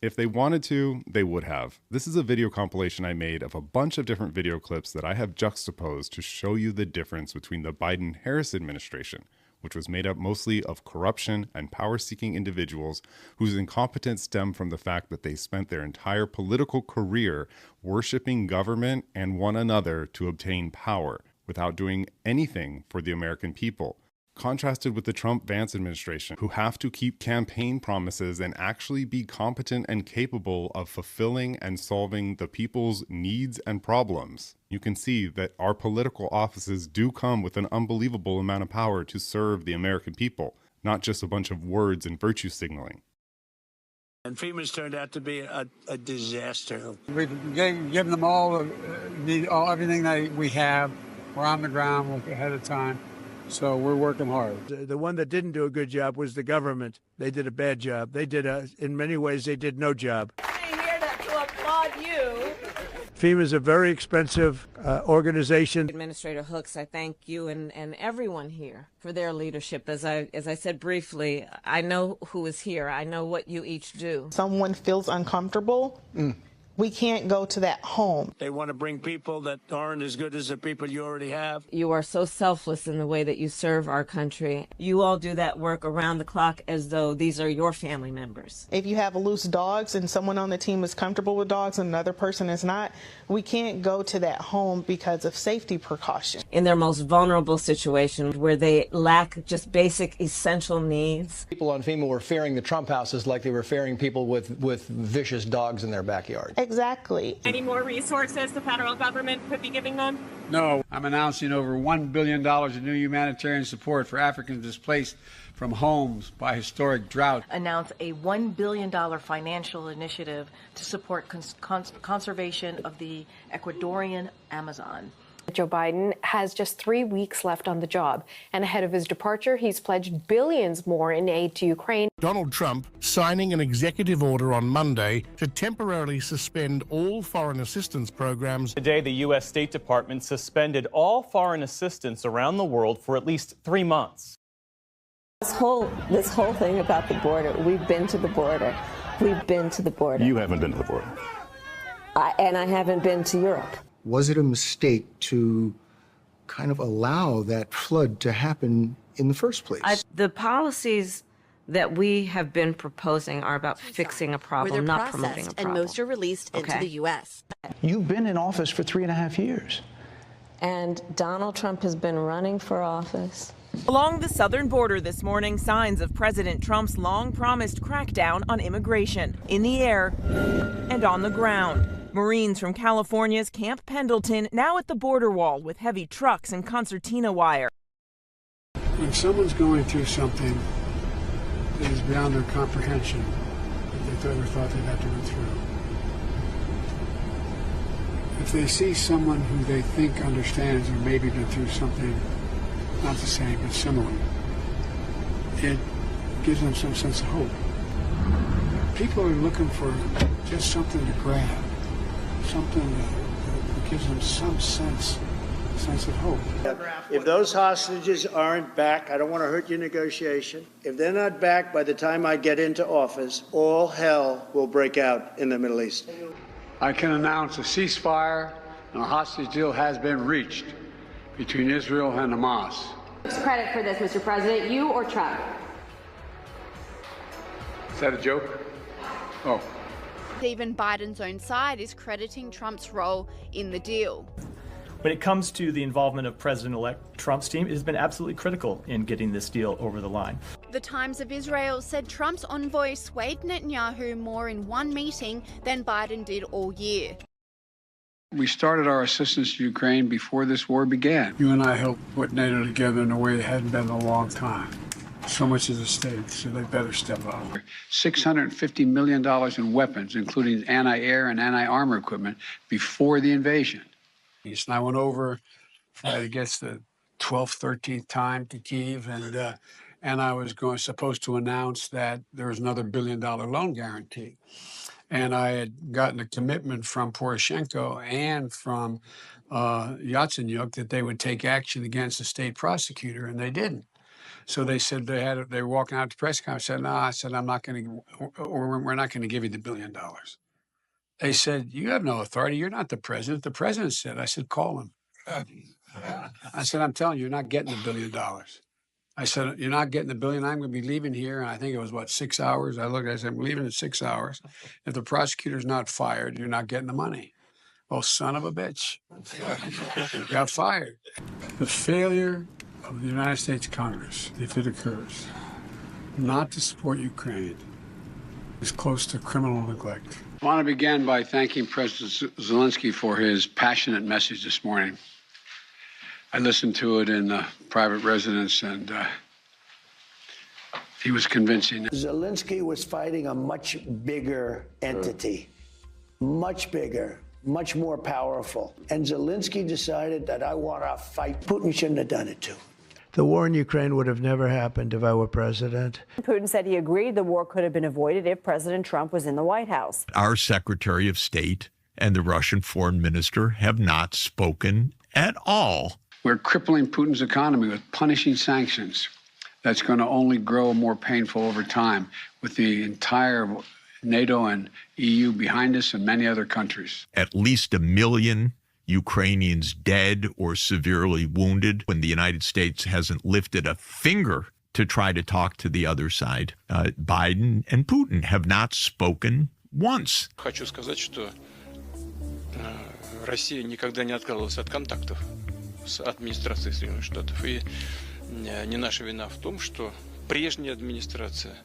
If they wanted to, they would have. This is a video compilation I made of a bunch of different video clips that I have juxtaposed to show you the difference between the Biden-Harris administration, which was made up mostly of corruption and power-seeking individuals whose incompetence stemmed from the fact that they spent their entire political career worshiping government and one another to obtain power without doing anything for the American people. Contrasted with the Trump-Vance administration, who have to keep campaign promises and actually be competent and capable of fulfilling and solving the people's needs and problems. You can see that our political offices do come with an unbelievable amount of power to serve the American people, not just a bunch of words and virtue signaling. And FEMA's turned out to be a disaster. We've given them all everything we have. We're on the ground ahead of time. So we're working hard. The one that didn't do a good job was the government. They did a bad job. They did, in many ways, they did no job. I'm here to applaud you. FEMA is a very expensive organization. Administrator Hooks, I thank you and everyone here for their leadership. As I said briefly, I know who is here. I know what you each do. Someone feels uncomfortable. We can't go to that home. They want to bring people that aren't as good as the people you already have. You are so selfless in the way that you serve our country. You all do that work around the clock as though these are your family members. If you have loose dogs and someone on the team is comfortable with dogs and another person is not, we can't go to that home because of safety precautions. In their most vulnerable situation where they lack just basic essential needs. People on FEMA were ferrying the Trump houses like they were ferrying people with vicious dogs in their backyard. Exactly. Any more resources the federal government could be giving them? No, I'm announcing over $1 billion in new humanitarian support for Africans displaced from homes by historic drought. Announce a $1 billion financial initiative to support conservation of the Ecuadorian Amazon. Joe Biden has just 3 weeks left on the job, and ahead of his departure, he's pledged billions more in aid to Ukraine. Donald Trump signing an executive order on Monday to temporarily suspend all foreign assistance programs. Today, the U.S. State Department suspended all foreign assistance around the world for at least 3 months. This whole thing about the border, we've been to the border. We've been to the border. You haven't been to the border. And I haven't been to Europe. Was it a mistake to kind of allow that flood to happen in the first place? The policies that we have been proposing are about fixing a problem, not promoting a problem. And most are released into the U.S. You've been in office for 3.5 years. And Donald Trump has been running for office. Along the southern border this morning, signs of President Trump's long-promised crackdown on immigration, in the air and on the ground. Marines from California's Camp Pendleton now at the border wall with heavy trucks and concertina wire. When someone's going through something that is beyond their comprehension, that they never thought they'd have to go through, if they see someone who they think understands or maybe been through something not the same but similar, it gives them some sense of hope. People are looking for just something to grab, something that gives them some sense of hope. If those hostages aren't back, I don't want to hurt your negotiation. If they're not back by the time I get into office, all hell will break out in the Middle East. I can announce a ceasefire and a hostage deal has been reached between Israel and Hamas. Who's credit for this, Mr. President, you or Trump? Is that a joke? Oh. Even Biden's own side is crediting Trump's role in the deal. When it comes to the involvement of President-elect Trump's team, it has been absolutely critical in getting this deal over the line. The Times of Israel said Trump's envoy swayed Netanyahu more in one meeting than Biden did all year. We started our assistance to Ukraine before this war began. You and I helped put NATO together in a way it hadn't been in a long time. So much is at stake, so they better step up. $650 million in weapons, including anti-air and anti-armor equipment, before the invasion. And I went over, I guess, the 12th, 13th time to Kyiv, and I was supposed to announce that there was another $1 billion loan guarantee. And I had gotten a commitment from Poroshenko and from Yatsenyuk that they would take action against the state prosecutor, and they didn't. So they said they were walking out to press conference. I said, no, I said, I'm not going to, or we're not going to give you the $1 billion. They said, you have no authority. You're not the president. The president said. I said, call him. I said, I'm telling you, you're not getting the $1 billion. I said, you're not getting the $1 billion. I'm going to be leaving here. And I think it was, 6 hours? I looked, I said, I'm leaving in 6 hours. If the prosecutor's not fired, you're not getting the money. Oh, son of a bitch. Got fired. The failure of the United States Congress, if it occurs, not to support Ukraine is close to criminal neglect. I want to begin by thanking President Zelensky for his passionate message this morning. I listened to it in the private residence, and he was convincing. Zelensky was fighting a much bigger entity, much bigger, much more powerful. And Zelensky decided that I want to fight. Putin shouldn't have done it too. The war in Ukraine would have never happened if I were president. Putin said he agreed the war could have been avoided if President Trump was in the White House. Our Secretary of State and the Russian Foreign Minister have not spoken at all. We're crippling Putin's economy with punishing sanctions. That's going to only grow more painful over time, with the entire NATO and EU behind us and many other countries. At least 1 million Ukrainians dead or severely wounded when the United States hasn't lifted a finger to try to talk to the other side. Biden and Putin have not spoken once. Хочу сказать, что Россия никогда не отказывалась от контактов с администрацией Соединенных Штатов. И не наша вина в том, что прежняя администрация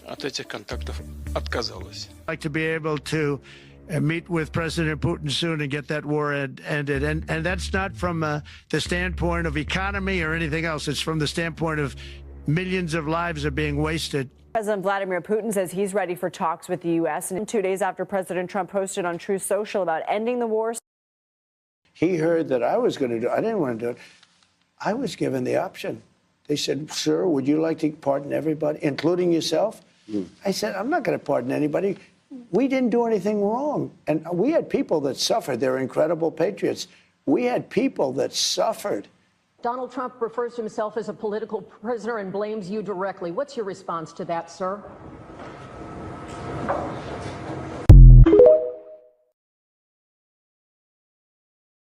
от этих контактов отказалась. I'd like to be able to meet with President Putin soon and get that war ended. And that's not from the standpoint of economy or anything else. It's from the standpoint of millions of lives are being wasted. President Vladimir Putin says he's ready for talks with the U.S. And 2 days after President Trump posted on Truth Social about ending the war. He heard that I was going to do it. I didn't want to do it. I was given the option. They said, sir, would you like to pardon everybody, including yourself? I said, I'm not going to pardon anybody. We didn't do anything wrong. And we had people that suffered. They're incredible patriots. We had people that suffered. Donald Trump refers to himself as a political prisoner and blames you directly. What's your response to that, sir?